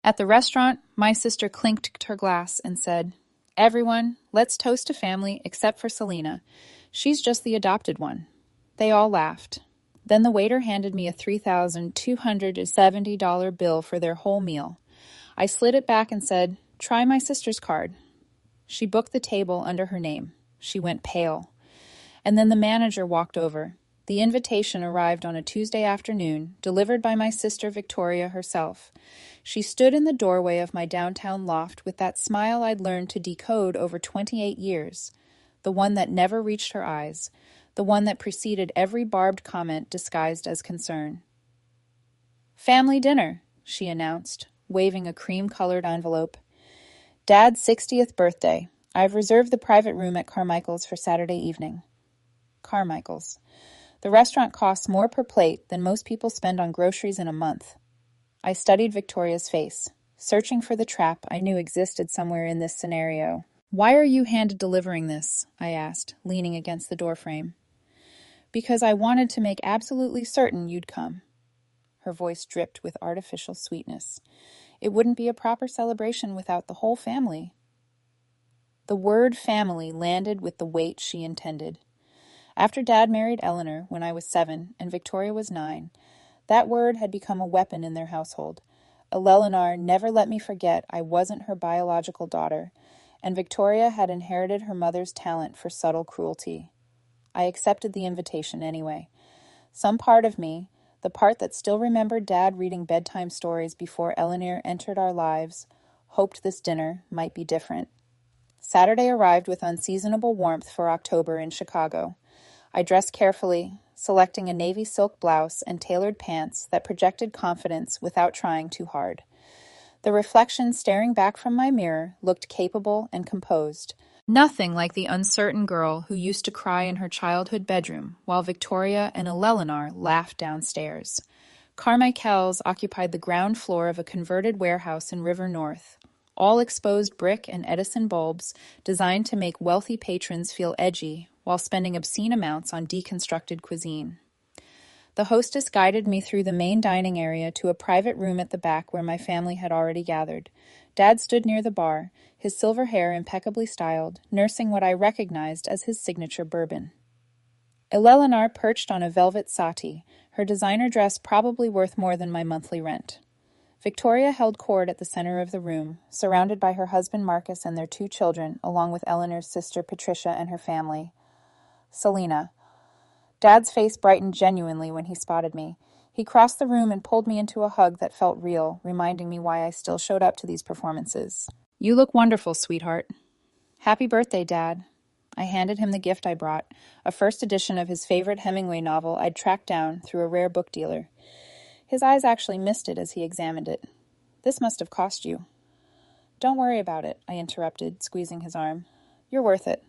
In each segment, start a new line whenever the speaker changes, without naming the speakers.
At the restaurant, my sister clinked her glass and said, "Everyone, let's toast a family except for Selena. She's just the adopted one." They all laughed. Then the waiter handed me a $3,270 bill for their whole meal. I slid it back and said, "Try my sister's card." She booked the table under her name. She went pale. And then the manager walked over. The invitation arrived on a Tuesday afternoon, delivered by my sister Victoria herself. She stood in the doorway of my downtown loft with that smile I'd learned to decode over 28 years, the one that never reached her eyes, the one that preceded every barbed comment disguised as concern. "Family dinner," she announced, waving a cream-colored envelope. "Dad's 60th birthday. I've reserved the private room at Carmichael's for Saturday evening." Carmichael's. The restaurant costs more per plate than most people spend on groceries in a month. I studied Victoria's face, searching for the trap I knew existed somewhere in this scenario. "Why are you hand-delivering this?" I asked, leaning against the doorframe. "Because I wanted to make absolutely certain you'd come." Her voice dripped with artificial sweetness. "It wouldn't be a proper celebration without the whole family." The word family landed with the weight she intended. After Dad married Eleanor when I was 7 and Victoria was 9, that word had become a weapon in their household. Eleanor never let me forget I wasn't her biological daughter, and Victoria had inherited her mother's talent for subtle cruelty. I accepted the invitation anyway. Some part of me, the part that still remembered Dad reading bedtime stories before Eleanor entered our lives, hoped this dinner might be different. Saturday arrived with unseasonable warmth for October in Chicago. I dressed carefully, selecting a navy silk blouse and tailored pants that projected confidence without trying too hard. The reflection staring back from my mirror looked capable and composed. Nothing like the uncertain girl who used to cry in her childhood bedroom while Victoria and Eleanor laughed downstairs. Carmichael's occupied the ground floor of a converted warehouse in River North, all exposed brick and Edison bulbs designed to make wealthy patrons feel edgy while spending obscene amounts on deconstructed cuisine. The hostess guided me through the main dining area to a private room at the back where my family had already gathered. Dad stood near the bar, his silver hair impeccably styled, nursing what I recognized as his signature bourbon. Eleanor perched on a velvet settee, her designer dress probably worth more than my monthly rent. Victoria held court at the center of the room, surrounded by her husband Marcus and their 2 children, along with Eleanor's sister Patricia and her family. Selena. Dad's face brightened genuinely when he spotted me. He crossed the room and pulled me into a hug that felt real, reminding me why I still showed up to these performances. "You look wonderful, sweetheart." "Happy birthday, Dad." I handed him the gift I brought, a first edition of his favorite Hemingway novel I'd tracked down through a rare book dealer. His eyes actually misted as he examined it. "This must have cost you." "Don't worry about it," I interrupted, squeezing his arm. "You're worth it."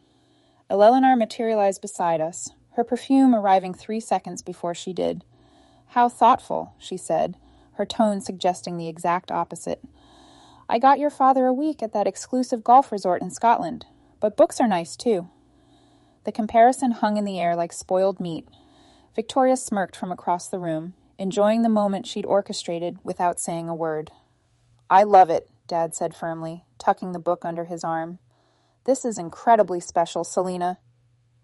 Eleanor materialized beside us, her perfume arriving 3 seconds before she did. "How thoughtful," she said, her tone suggesting the exact opposite. "I got your father a week at that exclusive golf resort in Scotland, but books are nice too." The comparison hung in the air like spoiled meat. Victoria smirked from across the room, enjoying the moment she'd orchestrated without saying a word. "I love it," Dad said firmly, tucking the book under his arm. "This is incredibly special, Selena."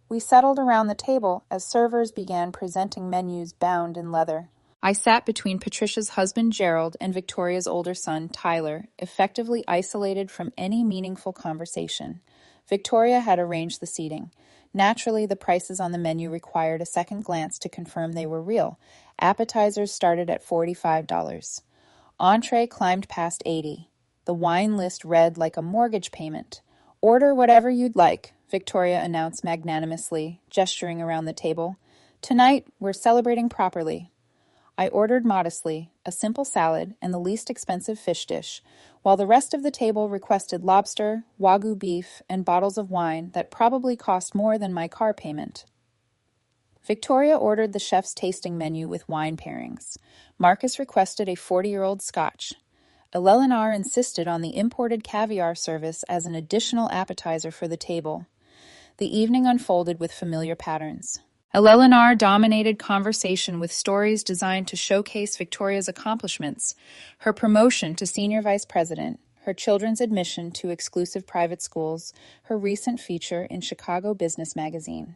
We settled around the table as servers began presenting menus bound in leather. I sat between Patricia's husband Gerald and Victoria's older son Tyler, effectively isolated from any meaningful conversation. Victoria had arranged the seating. Naturally, the prices on the menu required a second glance to confirm they were real. Appetizers started at $45. Entree climbed past $80. The wine list read like a mortgage payment. "Order whatever you'd like," Victoria announced magnanimously, gesturing around the table. "Tonight, we're celebrating properly." I ordered modestly, a simple salad and the least expensive fish dish, while the rest of the table requested lobster, wagyu beef, and bottles of wine that probably cost more than my car payment. Victoria ordered the chef's tasting menu with wine pairings. Marcus requested a 40-year-old Scotch. Eleanor insisted on the imported caviar service as an additional appetizer for the table. The evening unfolded with familiar patterns. Eleanor dominated conversation with stories designed to showcase Victoria's accomplishments, her promotion to senior vice president, her children's admission to exclusive private schools, her recent feature in Chicago Business Magazine.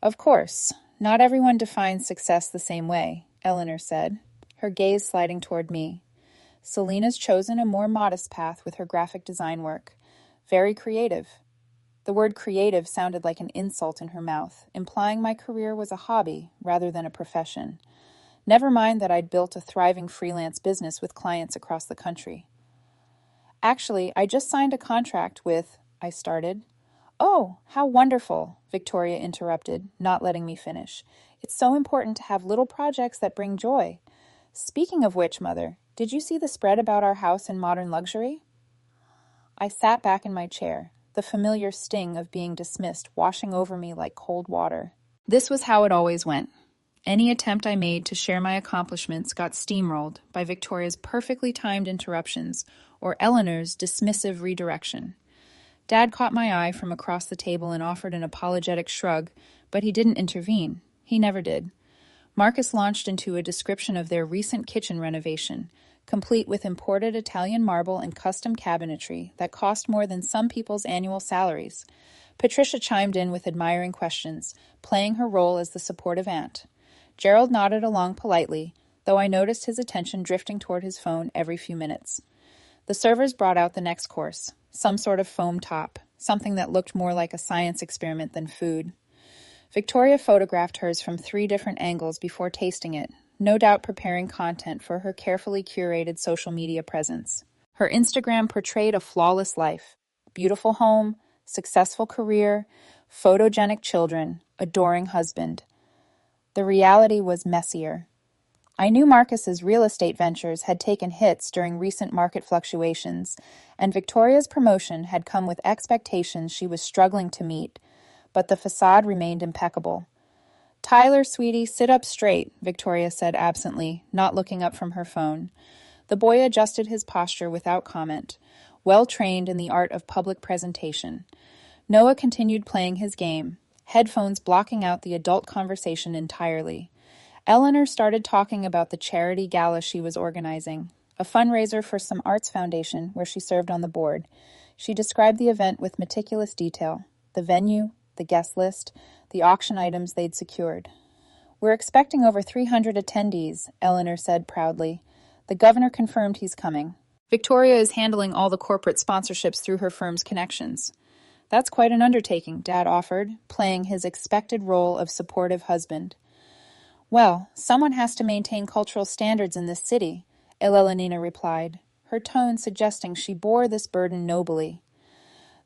Of course, not everyone defines success the same way, Eleanor said, her gaze sliding toward me. Selena's chosen a more modest path with her graphic design work. Very creative. The word creative sounded like an insult in her mouth, implying my career was a hobby rather than a profession. Never mind that I'd built a thriving freelance business with clients across the country. Actually, I just signed a contract with, I started. Oh, how wonderful, Victoria interrupted, not letting me finish. It's so important to have little projects that bring joy. Speaking of which, Mother, did you see the spread about our house in modern luxury? I sat back in my chair, the familiar sting of being dismissed washing over me like cold water. This was how it always went. Any attempt I made to share my accomplishments got steamrolled by Victoria's perfectly timed interruptions or Eleanor's dismissive redirection. Dad caught my eye from across the table and offered an apologetic shrug, but he didn't intervene. He never did. Marcus launched into a description of their recent kitchen renovation, complete with imported Italian marble and custom cabinetry that cost more than some people's annual salaries. Patricia chimed in with admiring questions, playing her role as the supportive aunt. Gerald nodded along politely, though I noticed his attention drifting toward his phone every few minutes. The servers brought out the next course, some sort of foam top, something that looked more like a science experiment than food. Victoria photographed hers from 3 different angles before tasting it, no doubt preparing content for her carefully curated social media presence. Her Instagram portrayed a flawless life. Beautiful home, successful career, photogenic children, adoring husband. The reality was messier. I knew Marcus's real estate ventures had taken hits during recent market fluctuations, and Victoria's promotion had come with expectations she was struggling to meet, but the facade remained impeccable. Tyler, sweetie, sit up straight, Victoria said absently, not looking up from her phone. The boy adjusted his posture without comment, well trained in the art of public presentation. Noah continued playing his game, headphones blocking out the adult conversation entirely. Eleanor started talking about the charity gala she was organizing, a fundraiser for some arts foundation where she served on the board. She described the event with meticulous detail, the venue, the guest list, the auction items they'd secured. We're expecting over 300 attendees, Eleanor said proudly. The governor confirmed he's coming. Victoria is handling all the corporate sponsorships through her firm's connections. That's quite an undertaking, Dad offered, playing his expected role of supportive husband. Well, someone has to maintain cultural standards in this city, Eleanor replied, her tone suggesting she bore this burden nobly.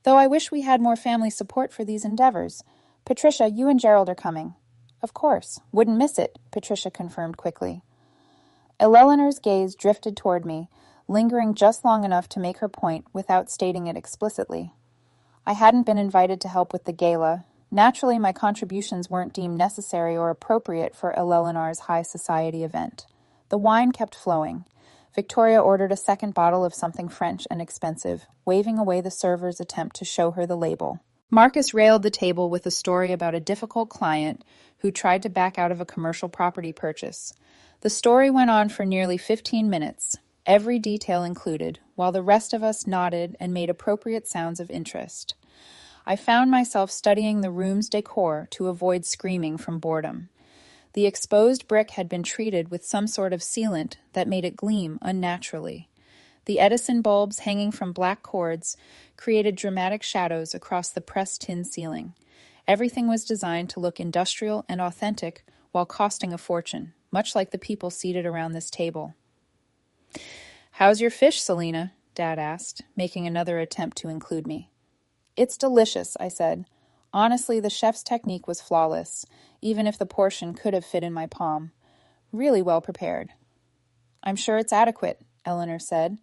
Though I wish we had more family support for these endeavors. Patricia, you and Gerald are coming. Of course. Wouldn't miss it, Patricia confirmed quickly. Eleanor's gaze drifted toward me, lingering just long enough to make her point without stating it explicitly. I hadn't been invited to help with the gala. Naturally, my contributions weren't deemed necessary or appropriate for Eleanor's high society event. The wine kept flowing. Victoria ordered a second bottle of something French and expensive, waving away the server's attempt to show her the label. Marcus railed the table with a story about a difficult client who tried to back out of a commercial property purchase. The story went on for nearly 15 minutes, every detail included, while the rest of us nodded and made appropriate sounds of interest. I found myself studying the room's decor to avoid screaming from boredom. The exposed brick had been treated with some sort of sealant that made it gleam unnaturally. The Edison bulbs hanging from black cords created dramatic shadows across the pressed tin ceiling. Everything was designed to look industrial and authentic while costing a fortune, much like the people seated around this table. "How's your fish, Selena?" Dad asked, making another attempt to include me. "It's delicious," I said. Honestly, the chef's technique was flawless, even if the portion could have fit in my palm. Really well prepared. "I'm sure it's adequate," Eleanor said,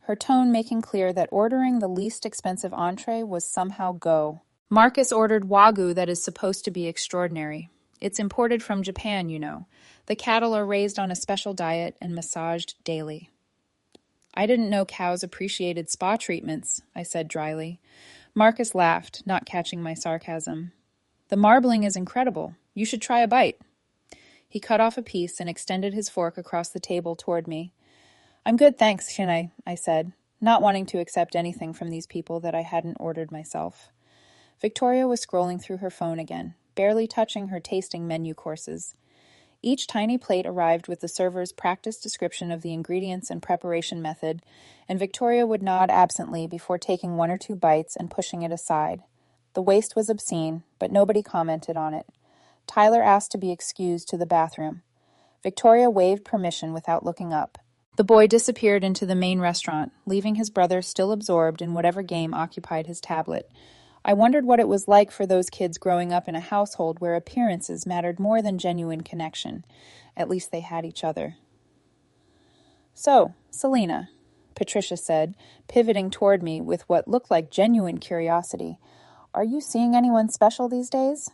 her tone making clear that ordering the least expensive entree was somehow go. Marcus ordered wagyu that is supposed to be extraordinary. It's imported from Japan, you know. The cattle are raised on a special diet and massaged daily. "I didn't know cows appreciated spa treatments," I said dryly. Marcus laughed, not catching my sarcasm. "The marbling is incredible. You should try a bite. He cut off a piece and extended his fork across the table toward me. I'm good, thanks, Shinai, I said, not wanting to accept anything from these people that I hadn't ordered myself. Victoria was scrolling through her phone again, barely touching her tasting menu courses. Each tiny plate arrived with the server's practiced description of the ingredients and preparation method, and Victoria would nod absently before taking one or two bites and pushing it aside. The waste was obscene, but nobody commented on it. Tyler asked to be excused to the bathroom. Victoria waved permission without looking up. The boy disappeared into the main restaurant, leaving his brother still absorbed in whatever game occupied his tablet. I wondered what it was like for those kids growing up in a household where appearances mattered more than genuine connection. At least they had each other. So, Selena, Patricia said, pivoting toward me with what looked like genuine curiosity, are you seeing anyone special these days?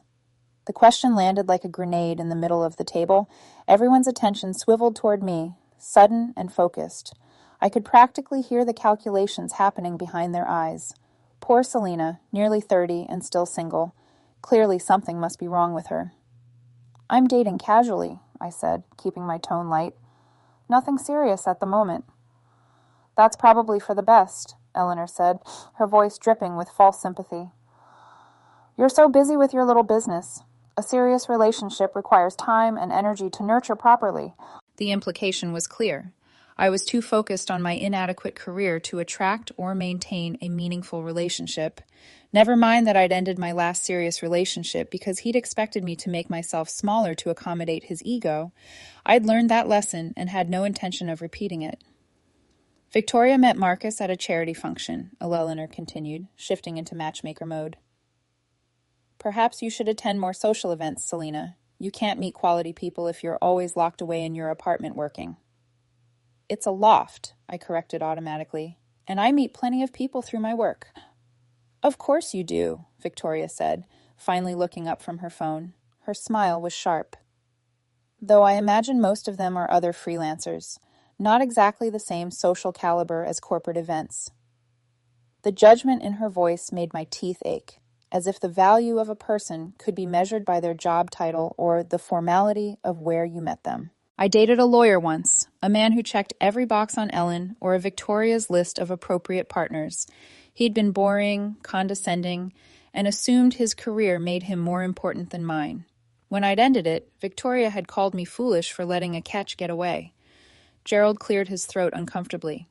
The question landed like a grenade in the middle of the table. Everyone's attention swiveled toward me, sudden and focused. I could practically hear the calculations happening behind their eyes. Poor Selena, nearly 30 and still single. Clearly something must be wrong with her. I'm dating casually, I said, keeping my tone light. Nothing serious at the moment. That's probably for the best, Eleanor said, her voice dripping with false sympathy. You're so busy with your little business. A serious relationship requires time and energy to nurture properly. The implication was clear. I was too focused on my inadequate career to attract or maintain a meaningful relationship. Never mind that I'd ended my last serious relationship because he'd expected me to make myself smaller to accommodate his ego. I'd learned that lesson and had no intention of repeating it. Victoria met Marcus at a charity function, Eleanor continued, shifting into matchmaker mode. Perhaps you should attend more social events, Selena. You can't meet quality people if you're always locked away in your apartment working. It's a loft, I corrected automatically, and I meet plenty of people through my work. Of course you do, Victoria said, finally looking up from her phone. Her smile was sharp. Though I imagine most of them are other freelancers, not exactly the same social caliber as corporate events. The judgment in her voice made my teeth ache, as if the value of a person could be measured by their job title or the formality of where you met them. I dated a lawyer once, a man who checked every box on Ellen or a Victoria's list of appropriate partners. He'd been boring, condescending, and assumed his career made him more important than mine. When I'd ended it, Victoria had called me foolish for letting a catch get away. Gerald cleared his throat uncomfortably.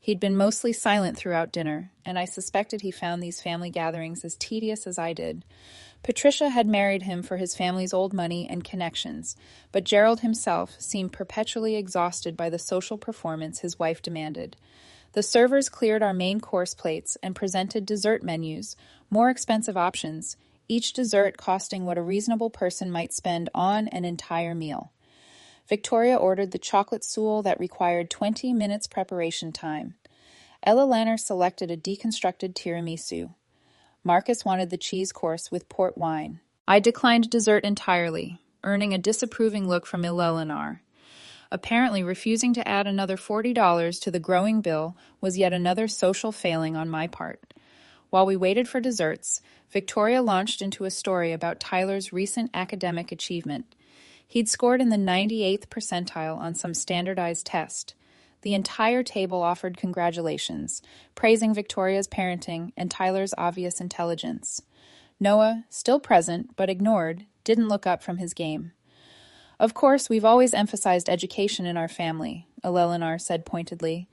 He'd been mostly silent throughout dinner, and I suspected he found these family gatherings as tedious as I did. Patricia had married him for his family's old money and connections, but Gerald himself seemed perpetually exhausted by the social performance his wife demanded. The servers cleared our main course plates and presented dessert menus, more expensive options, each dessert costing what a reasonable person might spend on an entire meal. Victoria ordered the chocolate soul that required 20 minutes preparation time. Ella Lanner selected a deconstructed tiramisu. Marcus wanted the cheese course with port wine. I declined dessert entirely, earning a disapproving look from Eleanor. Apparently, refusing to add another $40 to the growing bill was yet another social failing on my part. While we waited for desserts, Victoria launched into a story about Tyler's recent academic achievement. He'd scored in the 98th percentile on some standardized test. The entire table offered congratulations, praising Victoria's parenting and Tyler's obvious intelligence. Noah, still present but ignored, didn't look up from his game. Of course, we've always emphasized education in our family, Eleanor said pointedly,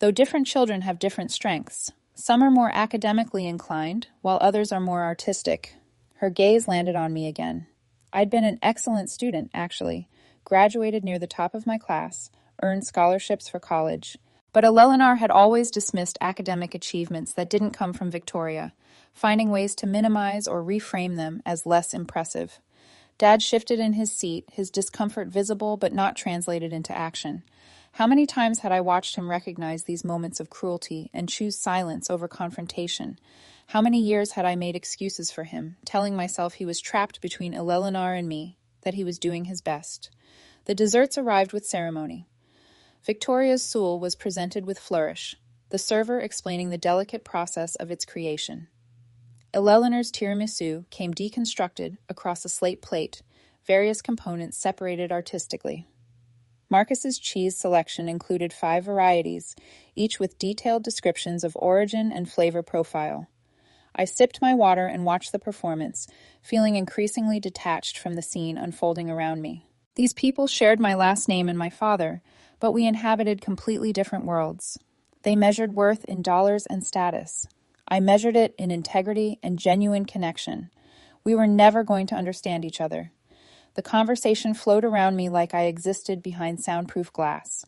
though different children have different strengths. Some are more academically inclined, while others are more artistic. Her gaze landed on me again. I'd been an excellent student, actually, graduated near the top of my class, earned scholarships for college. But Eleanor had always dismissed academic achievements that didn't come from Victoria, finding ways to minimize or reframe them as less impressive. Dad shifted in his seat, his discomfort visible but not translated into action. How many times had I watched him recognize these moments of cruelty and choose silence over confrontation? How many years had I made excuses for him, telling myself he was trapped between Eleanor and me, that he was doing his best? The desserts arrived with ceremony. Victoria's soul was presented with flourish, the server explaining the delicate process of its creation. Eleanor's tiramisu came deconstructed across a slate plate, various components separated artistically. Marcus's cheese selection included 5 varieties, each with detailed descriptions of origin and flavor profile. I sipped my water and watched the performance, feeling increasingly detached from the scene unfolding around me. These people shared my last name and my father, but we inhabited completely different worlds. They measured worth in dollars and status. I measured it in integrity and genuine connection. We were never going to understand each other. The conversation flowed around me like I existed behind soundproof glass.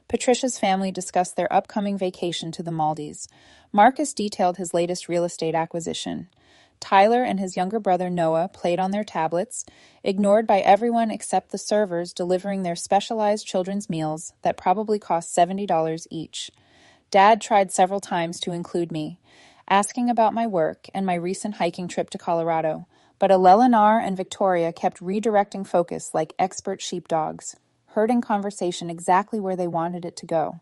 Patricia's family discussed their upcoming vacation to the Maldives. Marcus detailed his latest real estate acquisition. Tyler and his younger brother Noah played on their tablets, ignored by everyone except the servers delivering their specialized children's meals that probably cost $70 each. Dad tried several times to include me, asking about my work and my recent hiking trip to Colorado, but Eleanor and Victoria kept redirecting focus like expert sheepdogs, herding conversation exactly where they wanted it to go.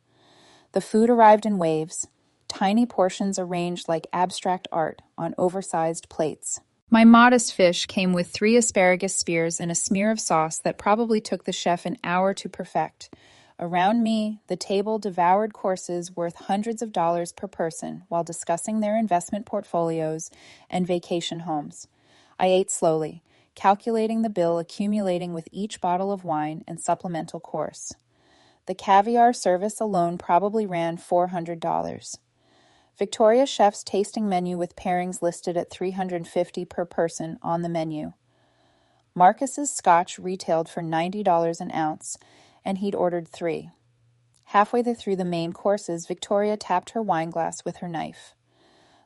The food arrived in waves, tiny portions arranged like abstract art on oversized plates. My modest fish came with 3 asparagus spears and a smear of sauce that probably took the chef an hour to perfect. Around me, the table devoured courses worth hundreds of dollars per person while discussing their investment portfolios and vacation homes. I ate slowly, calculating the bill accumulating with each bottle of wine and supplemental course. The caviar service alone probably ran $400. Victoria Chef's tasting menu with pairings listed at $350 per person on the menu. Marcus's scotch retailed for $90 an ounce, and he'd ordered 3. Halfway through the main courses, Victoria tapped her wine glass with her knife.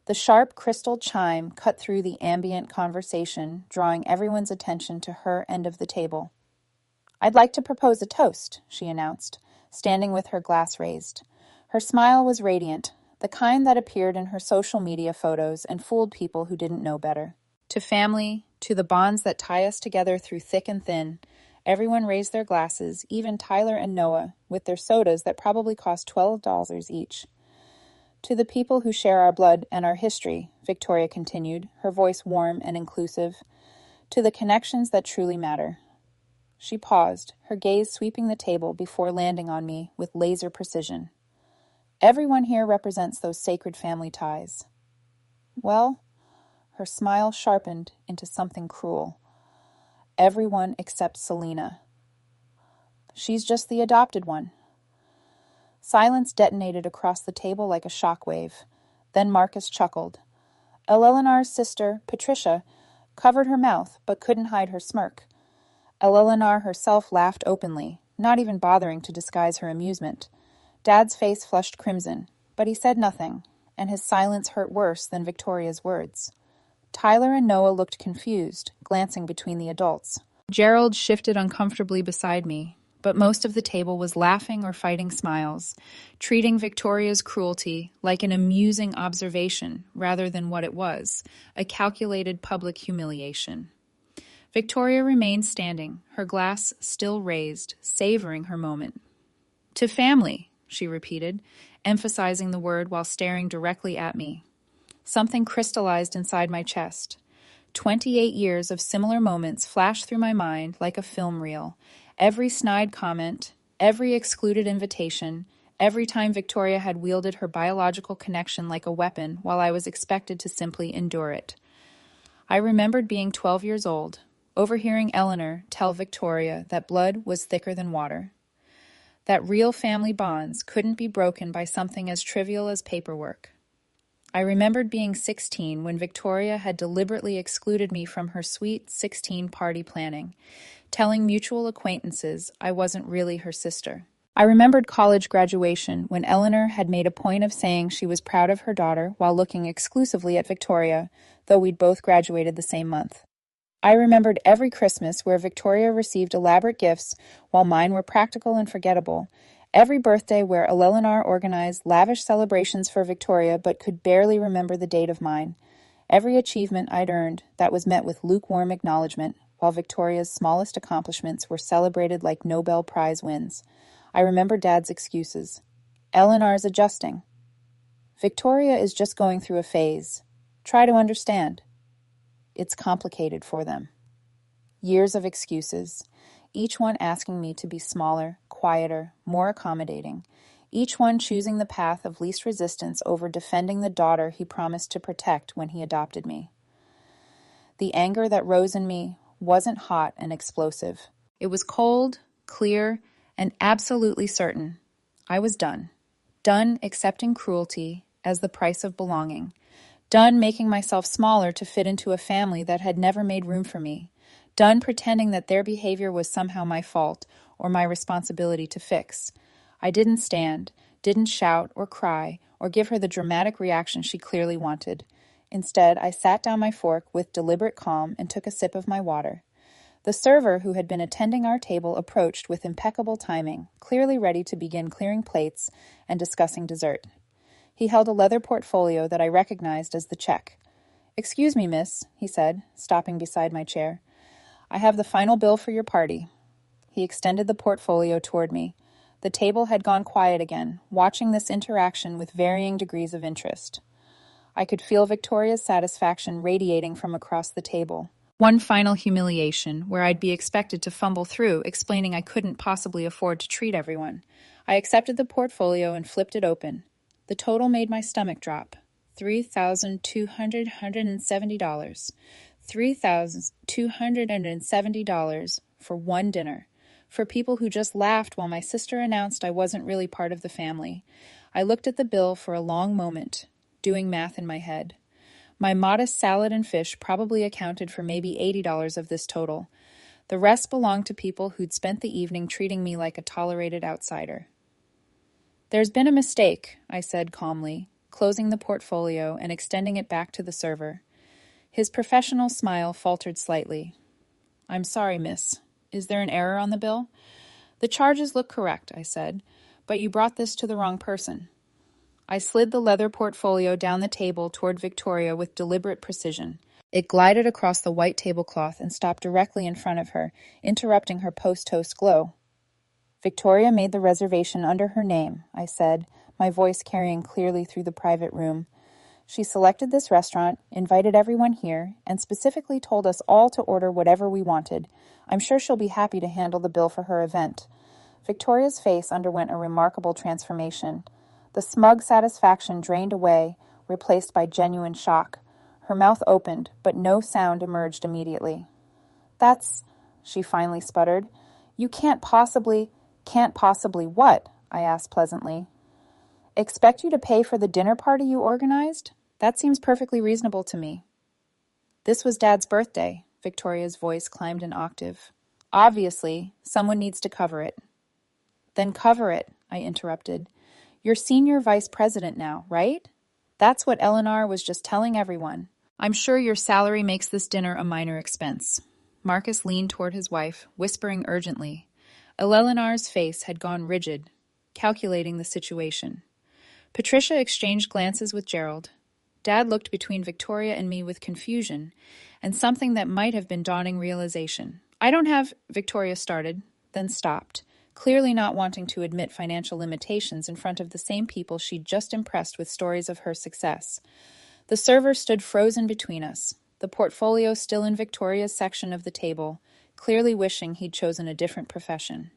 The sharp crystal chime cut through the ambient conversation, drawing everyone's attention to her end of the table. "I'd like to propose a toast," she announced, standing with her glass raised. Her smile was radiant, the kind that appeared in her social media photos and fooled people who didn't know better. To family, to the bonds that tie us together through thick and thin, everyone raised their glasses, even Tyler and Noah, with their sodas that probably cost $12 each. "To the people who share our blood and our history," Victoria continued, her voice warm and inclusive. "To the connections that truly matter." She paused, her gaze sweeping the table before landing on me with laser precision. "Everyone here represents those sacred family ties." Well, her smile sharpened into something cruel. "Everyone except Selena. She's just the adopted one." Silence detonated across the table like a shockwave. Then Marcus chuckled. Eleanor's sister, Patricia, covered her mouth but couldn't hide her smirk. Eleanor herself laughed openly, not even bothering to disguise her amusement. Dad's face flushed crimson, but he said nothing, and his silence hurt worse than Victoria's words. Tyler and Noah looked confused, glancing between the adults. Gerald shifted uncomfortably beside me, but most of the table was laughing or fighting smiles, treating Victoria's cruelty like an amusing observation rather than what it was, a calculated public humiliation. Victoria remained standing, her glass still raised, savoring her moment. "To family," she repeated, emphasizing the word while staring directly at me. Something crystallized inside my chest. 28 years of similar moments flashed through my mind like a film reel. Every snide comment, every excluded invitation, every time Victoria had wielded her biological connection like a weapon while I was expected to simply endure it. I remembered being 12 years old, overhearing Eleanor tell Victoria that blood was thicker than water, that real family bonds couldn't be broken by something as trivial as paperwork. I remembered being 16 when Victoria had deliberately excluded me from her sweet 16 party planning, telling mutual acquaintances I wasn't really her sister. I remembered college graduation when Eleanor had made a point of saying she was proud of her daughter while looking exclusively at Victoria, though we'd both graduated the same month. I remembered every Christmas where Victoria received elaborate gifts while mine were practical and forgettable, every birthday where Eleanor organized lavish celebrations for Victoria but could barely remember the date of mine, every achievement I'd earned that was met with lukewarm acknowledgement, while Victoria's smallest accomplishments were celebrated like Nobel Prize wins. I remember Dad's excuses. "Eleanor's adjusting. Victoria is just going through a phase. Try to understand. It's complicated for them." Years of excuses, each one asking me to be smaller, quieter, more accommodating, each one choosing the path of least resistance over defending the daughter he promised to protect when he adopted me. The anger that rose in me wasn't hot and explosive. It was cold, clear, and absolutely certain. I was done. Done accepting cruelty as the price of belonging. Done making myself smaller to fit into a family that had never made room for me. Done pretending that their behavior was somehow my fault or my responsibility to fix. I didn't stand, didn't shout or cry or give her the dramatic reaction she clearly wanted. Instead, I sat down my fork with deliberate calm and took a sip of my water. The server who had been attending our table approached with impeccable timing, clearly ready to begin clearing plates and discussing dessert. He held a leather portfolio that I recognized as the check. "Excuse me, miss," he said, stopping beside my chair. "I have the final bill for your party." He extended the portfolio toward me. The table had gone quiet again, watching this interaction with varying degrees of interest. I could feel Victoria's satisfaction radiating from across the table. One final humiliation, where I'd be expected to fumble through, explaining I couldn't possibly afford to treat everyone. I accepted the portfolio and flipped it open. The total made my stomach drop. $3,270. $3,270 for one dinner. For people who just laughed while my sister announced I wasn't really part of the family. I looked at the bill for a long moment, doing math in my head. My modest salad and fish probably accounted for maybe $80 of this total. The rest belonged to people who'd spent the evening treating me like a tolerated outsider. "There's been a mistake," I said calmly, closing the portfolio and extending it back to the server. His professional smile faltered slightly. "I'm sorry, miss. Is there an error on the bill?" "The charges look correct," I said, "but you brought this to the wrong person." I slid the leather portfolio down the table toward Victoria with deliberate precision. It glided across the white tablecloth and stopped directly in front of her, interrupting her post-toast glow. "Victoria made the reservation under her name," I said, my voice carrying clearly through the private room. "She selected this restaurant, invited everyone here, and specifically told us all to order whatever we wanted. I'm sure she'll be happy to handle the bill for her event." Victoria's face underwent a remarkable transformation. The smug satisfaction drained away, replaced by genuine shock. Her mouth opened, but no sound emerged immediately. "That's," she finally sputtered. "You can't possibly..." "Can't possibly what?" I asked pleasantly. "Expect you to pay for the dinner party you organized? That seems perfectly reasonable to me." "This was Dad's birthday." Victoria's voice climbed an octave. "Obviously, someone needs to cover it." "Then cover it," I interrupted. "You're senior vice president now, right? That's what Eleanor was just telling everyone. I'm sure your salary makes this dinner a minor expense." Marcus leaned toward his wife, whispering urgently. Eleanor's face had gone rigid, calculating the situation. Patricia exchanged glances with Gerald. Dad looked between Victoria and me with confusion, and something that might have been dawning realization. "I don't have," Victoria started, then stopped, clearly not wanting to admit financial limitations in front of the same people she'd just impressed with stories of her success. The server stood frozen between us, the portfolio still in Victoria's section of the table, clearly wishing he'd chosen a different profession.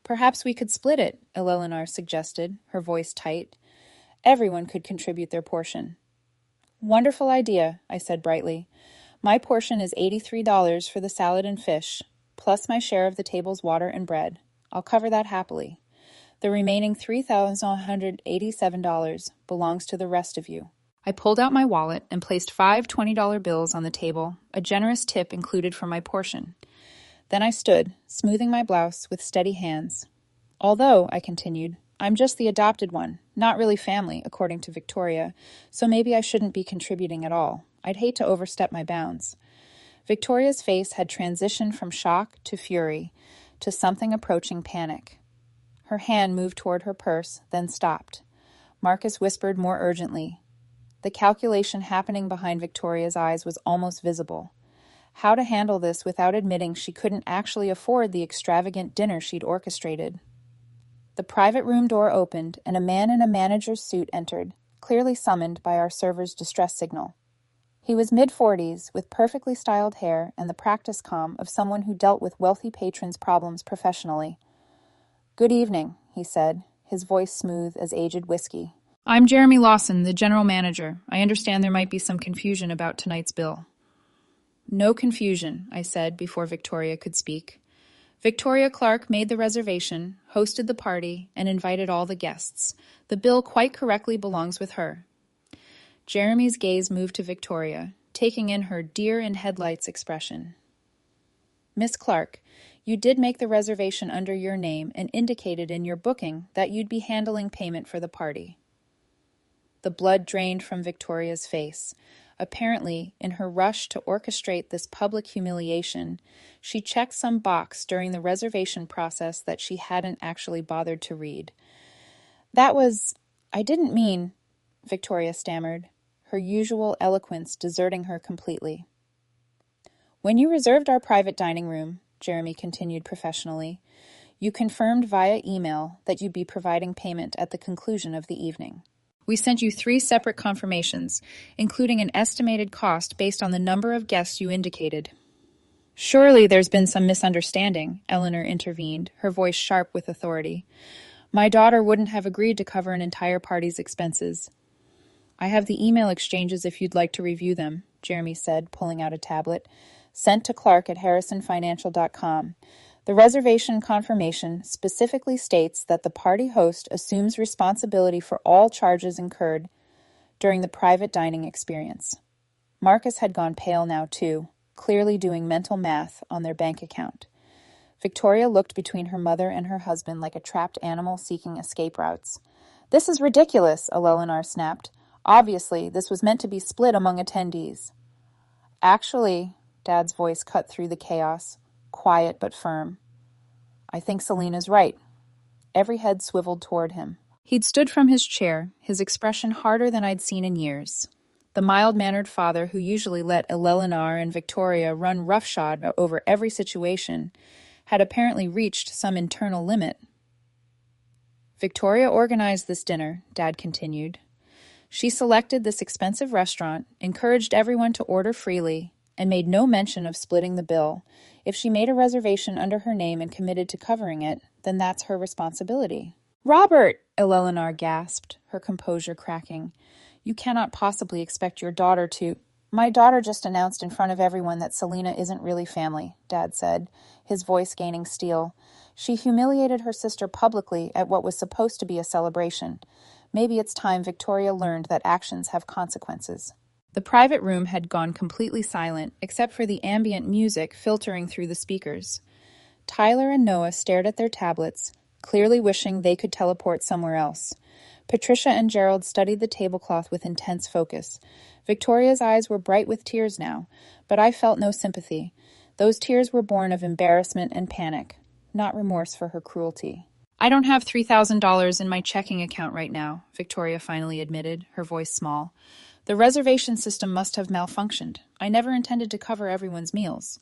"Perhaps we could split it," Eleanor suggested, her voice tight. "Everyone could contribute their portion." "Wonderful idea," I said brightly. "My portion is $83 for the salad and fish, plus my share of the table's water and bread. I'll cover that happily. The remaining $3,187 belongs to the rest of you." I pulled out my wallet and placed 5 $20 bills on the table, a generous tip included for my portion. Then I stood, smoothing my blouse with steady hands. "Although," I continued, "I'm just the adopted one, not really family, according to Victoria, so maybe I shouldn't be contributing at all. I'd hate to overstep my bounds." Victoria's face had transitioned from shock to fury, to something approaching panic. Her hand moved toward her purse, then stopped. Marcus whispered more urgently. The calculation happening behind Victoria's eyes was almost visible. How to handle this without admitting she couldn't actually afford the extravagant dinner she'd orchestrated. The private room door opened, and a man in a manager's suit entered, clearly summoned by our server's distress signal. He was mid-40s, with perfectly styled hair and the practice calm of someone who dealt with wealthy patrons' problems professionally. "Good evening," he said, his voice smooth as aged whiskey. "I'm Jeremy Lawson, the general manager. I understand there might be some confusion about tonight's bill." "No confusion," I said before Victoria could speak. Victoria Clark made the reservation, hosted the party, and invited all the guests. The bill quite correctly belongs with her. Jeremy's gaze moved to Victoria, taking in her deer-in-headlights expression. "Miss Clark, you did make the reservation under your name and indicated in your booking that you'd be handling payment for the party." The blood drained from Victoria's face. Apparently, in her rush to orchestrate this public humiliation, she checked some box during the reservation process that she hadn't actually bothered to read. I didn't mean," Victoria stammered, her usual eloquence deserting her completely. "When you reserved our private dining room," Jeremy continued professionally, "you confirmed via email that you'd be providing payment at the conclusion of the evening. We sent you 3 separate confirmations, including an estimated cost based on the number of guests you indicated." "Surely there's been some misunderstanding," Eleanor intervened, her voice sharp with authority. "My daughter wouldn't have agreed to cover an entire party's expenses." "I have the email exchanges if you'd like to review them," Jeremy said, pulling out a tablet. "Sent to Clark at harrisonfinancial.com. The reservation confirmation specifically states that the party host assumes responsibility for all charges incurred during the private dining experience." Marcus had gone pale now, too, clearly doing mental math on their bank account. Victoria looked between her mother and her husband like a trapped animal seeking escape routes. "This is ridiculous," Eleanor snapped. "Obviously, this was meant to be split among attendees." "Actually," Dad's voice cut through the chaos, quiet but firm, "I think Selena's right." Every head swiveled toward him. He'd stood from his chair, his expression harder than I'd seen in years. The mild-mannered father who usually let Eleanor and Victoria run roughshod over every situation had apparently reached some internal limit. "Victoria organized this dinner," Dad continued. "She selected this expensive restaurant, encouraged everyone to order freely, and made no mention of splitting the bill. If she made a reservation under her name and committed to covering it, then that's her responsibility." "Robert!" Eleanor gasped, her composure cracking. "You cannot possibly expect your daughter to—" "My daughter just announced in front of everyone that Selena isn't really family," Dad said, his voice gaining steel. "She humiliated her sister publicly at what was supposed to be a celebration. Maybe it's time Victoria learned that actions have consequences." The private room had gone completely silent, except for the ambient music filtering through the speakers. Tyler and Noah stared at their tablets, clearly wishing they could teleport somewhere else. Patricia and Gerald studied the tablecloth with intense focus. Victoria's eyes were bright with tears now, but I felt no sympathy. Those tears were born of embarrassment and panic, not remorse for her cruelty. "I don't have $3,000 in my checking account right now," Victoria finally admitted, her voice small. "The reservation system must have malfunctioned. I never intended to cover everyone's meals."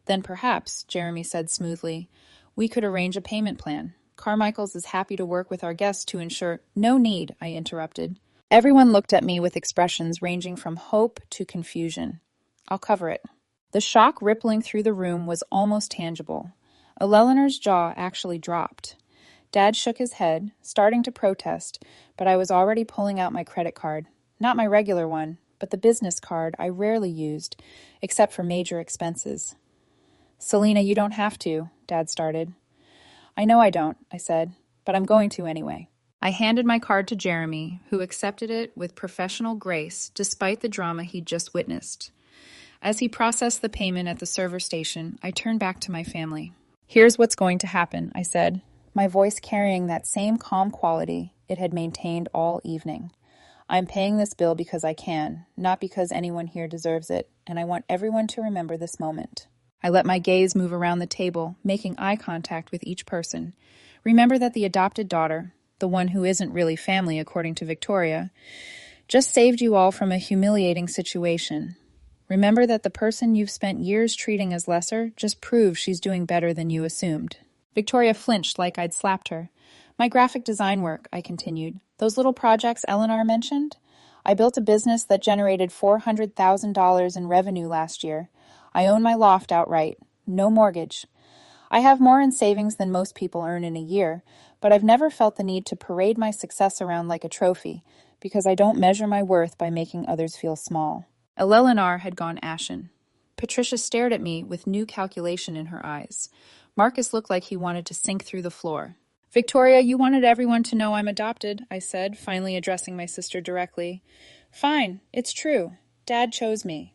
"Then perhaps," Jeremy said smoothly, "we could arrange a payment plan. Carmichael's is happy to work with our guests to ensure—" "No need," I interrupted. Everyone looked at me with expressions ranging from hope to confusion. "I'll cover it." The shock rippling through the room was almost tangible. Eleanor's jaw actually dropped. Dad shook his head, starting to protest, but I was already pulling out my credit card. Not my regular one, but the business card I rarely used, except for major expenses. "Selena, you don't have to," Dad started. "I know I don't," I said, "but I'm going to anyway." I handed my card to Jeremy, who accepted it with professional grace despite the drama he'd just witnessed. As he processed the payment at the server station, I turned back to my family. "Here's what's going to happen," I said, my voice carrying that same calm quality it had maintained all evening. "I'm paying this bill because I can, not because anyone here deserves it, and I want everyone to remember this moment." I let my gaze move around the table, making eye contact with each person. Remember that the adopted daughter, the one who isn't really family according to Victoria, just saved you all from a humiliating situation. Remember that the person you've spent years treating as lesser just proves she's doing better than you assumed. Victoria flinched like I'd slapped her. "My graphic design work," I continued. "Those little projects Eleanor mentioned? I built a business that generated $400,000 in revenue last year. I own my loft outright. No mortgage. I have more in savings than most people earn in a year, but I've never felt the need to parade my success around like a trophy, because I don't measure my worth by making others feel small. Eleanor had gone ashen. Patricia stared at me with new calculation in her eyes. Marcus looked like he wanted to sink through the floor. Victoria, you wanted everyone to know I'm adopted, I said, finally addressing my sister directly. Fine, it's true. Dad chose me.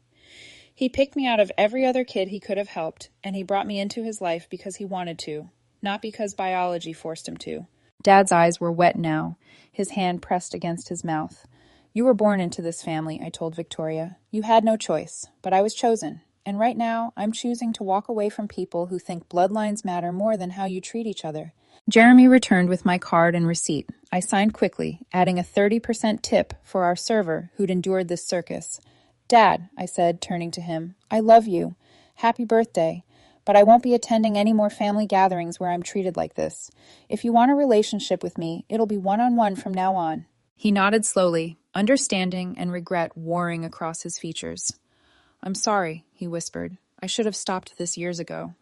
He picked me out of every other kid he could have helped, and he brought me into his life because he wanted to, not because biology forced him to. Dad's eyes were wet now, his hand pressed against his mouth. You were born into this family, I told Victoria. You had no choice, but I was chosen. And right now, I'm choosing to walk away from people who think bloodlines matter more than how you treat each other. Jeremy returned with my card and receipt. I signed quickly, adding a 30% tip for our server who'd endured this circus. Dad, I said, turning to him, I love you. Happy birthday. But I won't be attending any more family gatherings where I'm treated like this. If you want a relationship with me, it'll be one-on-one from now on. He nodded slowly, understanding and regret warring across his features. I'm sorry, he whispered. I should have stopped this years ago.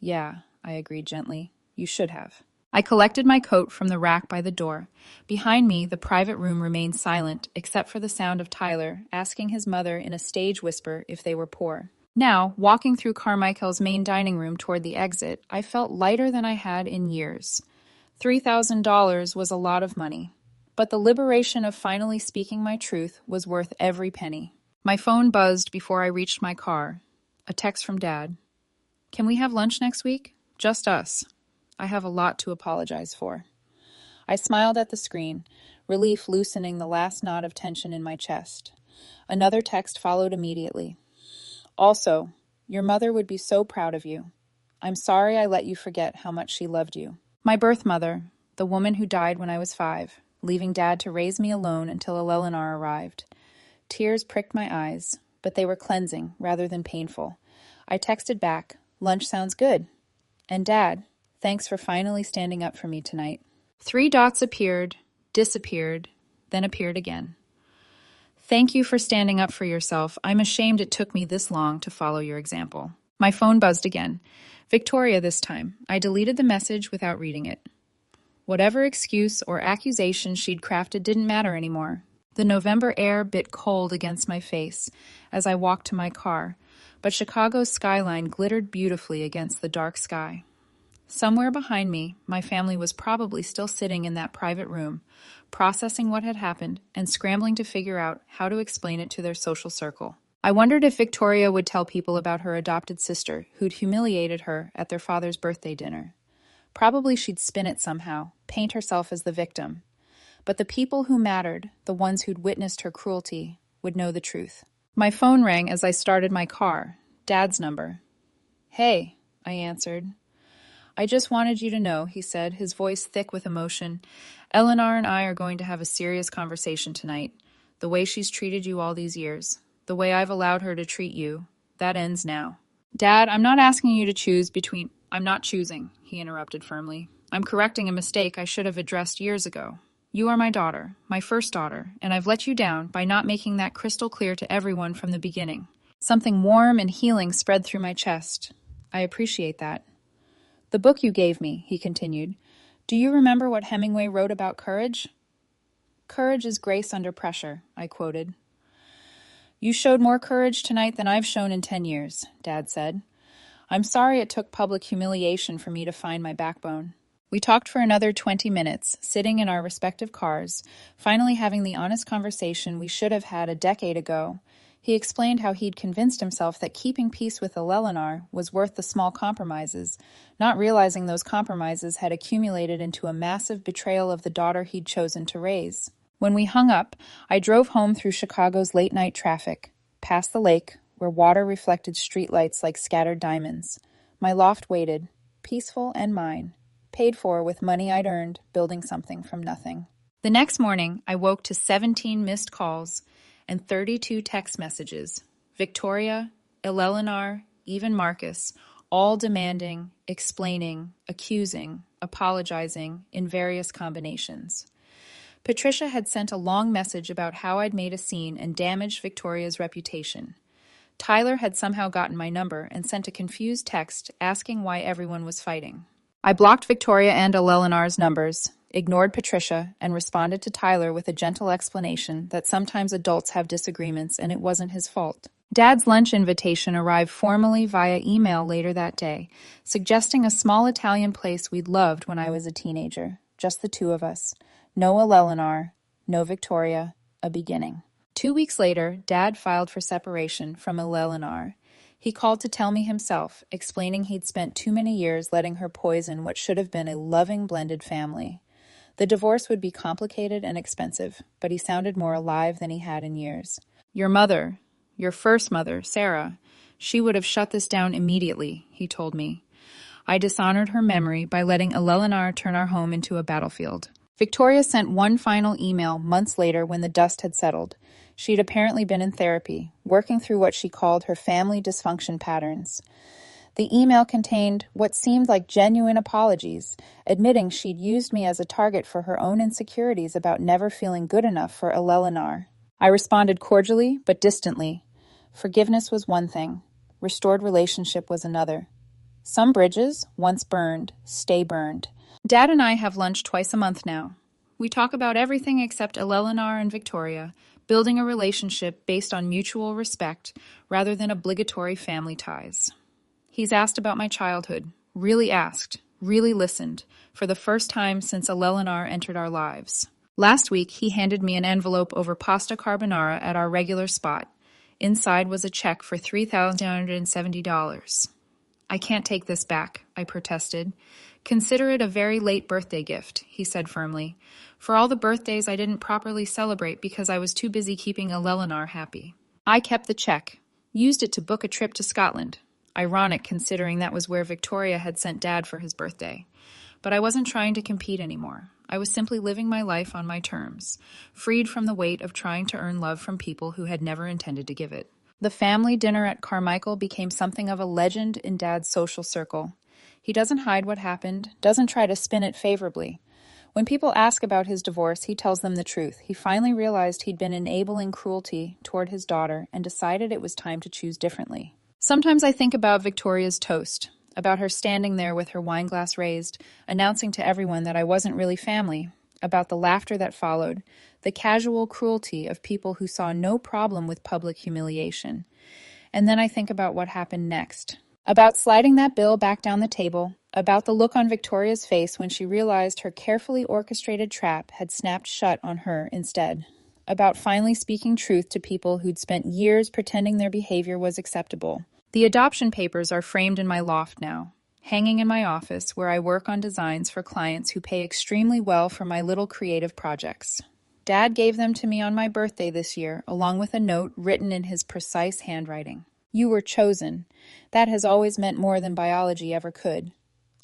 Yeah, I agreed gently. You should have. I collected my coat from the rack by the door. Behind me, the private room remained silent, except for the sound of Tyler asking his mother in a stage whisper if they were poor. Now, walking through Carmichael's main dining room toward the exit, I felt lighter than I had in years. $3,000 was a lot of money, but the liberation of finally speaking my truth was worth every penny. My phone buzzed before I reached my car. A text from Dad. Can we have lunch next week? Just us. I have a lot to apologize for. I smiled at the screen, relief loosening the last knot of tension in my chest. Another text followed immediately. Also, your mother would be so proud of you. I'm sorry I let you forget how much she loved you. My birth mother, the woman who died when I was 5, leaving Dad to raise me alone until Eleanor arrived. Tears pricked my eyes, but they were cleansing rather than painful. I texted back, lunch sounds good. And Dad, thanks for finally standing up for me tonight. 3 dots appeared, disappeared, then appeared again. Thank you for standing up for yourself. I'm ashamed it took me this long to follow your example. My phone buzzed again. Victoria this time. I deleted the message without reading it. Whatever excuse or accusation she'd crafted didn't matter anymore. The November air bit cold against my face as I walked to my car, but Chicago's skyline glittered beautifully against the dark sky. Somewhere behind me, my family was probably still sitting in that private room, processing what had happened and scrambling to figure out how to explain it to their social circle. I wondered if Victoria would tell people about her adopted sister who'd humiliated her at their father's birthday dinner. Probably she'd spin it somehow, paint herself as the victim. But the people who mattered, the ones who'd witnessed her cruelty, would know the truth. My phone rang as I started my car. Dad's number. Hey, I answered. I just wanted you to know, he said, his voice thick with emotion. Eleanor and I are going to have a serious conversation tonight. The way she's treated you all these years, the way I've allowed her to treat you, that ends now. Dad, I'm not asking you to choose between... I'm not choosing, he interrupted firmly. I'm correcting a mistake I should have addressed years ago. You are my daughter, my first daughter, and I've let you down by not making that crystal clear to everyone from the beginning. Something warm and healing spread through my chest. I appreciate that. The book you gave me, he continued. Do you remember what Hemingway wrote about courage? Courage is grace under pressure, I quoted. You showed more courage tonight than I've shown in 10 years, Dad said. I'm sorry it took public humiliation for me to find my backbone. We talked for another 20 minutes, sitting in our respective cars, finally having the honest conversation we should have had a decade ago. He explained how he'd convinced himself that keeping peace with Eleanor was worth the small compromises, not realizing those compromises had accumulated into a massive betrayal of the daughter he'd chosen to raise. When we hung up, I drove home through Chicago's late-night traffic, past the lake, where water reflected streetlights like scattered diamonds. My loft waited, peaceful and mine, paid for with money I'd earned, building something from nothing. The next morning, I woke to 17 missed calls and 32 text messages. Victoria, Eleanor, even Marcus, all demanding, explaining, accusing, apologizing in various combinations. Patricia had sent a long message about how I'd made a scene and damaged Victoria's reputation. Tyler had somehow gotten my number and sent a confused text asking why everyone was fighting. I blocked Victoria and Eleanor's numbers, ignored Patricia, and responded to Tyler with a gentle explanation that sometimes adults have disagreements and it wasn't his fault. Dad's lunch invitation arrived formally via email later that day, suggesting a small Italian place we'd loved when I was a teenager. Just the two of us. No Eleanor, no Victoria, a beginning. 2 weeks later, Dad filed for separation from Eleanor. He called to tell me himself, explaining he'd spent too many years letting her poison what should have been a loving blended family. The divorce would be complicated and expensive, but he sounded more alive than he had in years. Your mother, your first mother, Sarah, she would have shut this down immediately, he told me. I dishonored her memory by letting Eleanor turn our home into a battlefield. Victoria sent one final email months later when the dust had settled. She'd apparently been in therapy, working through what she called her family dysfunction patterns. The email contained what seemed like genuine apologies, admitting she'd used me as a target for her own insecurities about never feeling good enough for Eleanor. I responded cordially but distantly. Forgiveness was one thing. Restored relationship was another. Some bridges, once burned, stay burned. Dad and I have lunch twice a month now. We talk about everything except Eleanor and Victoria, building a relationship based on mutual respect rather than obligatory family ties. He's asked about my childhood, really asked, really listened, for the first time since Eleanor entered our lives. Last week, he handed me an envelope over pasta carbonara at our regular spot. Inside was a check for $3,970. I can't take this back, I protested. Consider it a very late birthday gift, he said firmly, for all the birthdays I didn't properly celebrate because I was too busy keeping Eleanor happy. I kept the check, used it to book a trip to Scotland. Ironic considering that was where Victoria had sent Dad for his birthday. But I wasn't trying to compete anymore. I was simply living my life on my terms, freed from the weight of trying to earn love from people who had never intended to give it. The family dinner at Carmichael became something of a legend in Dad's social circle. He doesn't hide what happened, doesn't try to spin it favorably. When people ask about his divorce, he tells them the truth. He finally realized he'd been enabling cruelty toward his daughter and decided it was time to choose differently. Sometimes I think about Victoria's toast, about her standing there with her wine glass raised, announcing to everyone that I wasn't really family, about the laughter that followed, the casual cruelty of people who saw no problem with public humiliation. And then I think about what happened next. About sliding that bill back down the table, about the look on Victoria's face when she realized her carefully orchestrated trap had snapped shut on her instead. About finally speaking truth to people who'd spent years pretending their behavior was acceptable. The adoption papers are framed in my loft now, hanging in my office where I work on designs for clients who pay extremely well for my little creative projects. Dad gave them to me on my birthday this year, along with a note written in his precise handwriting. You were chosen. That has always meant more than biology ever could.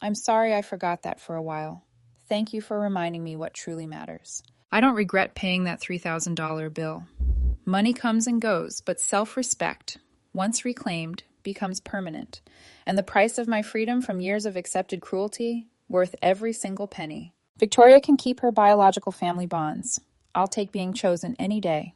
I'm sorry I forgot that for a while. Thank you for reminding me what truly matters. I don't regret paying that $3,000 bill. Money comes and goes, but self-respect, once reclaimed, becomes permanent, and the price of my freedom from years of accepted cruelty, worth every single penny. Victoria can keep her biological family bonds. I'll take being chosen any day.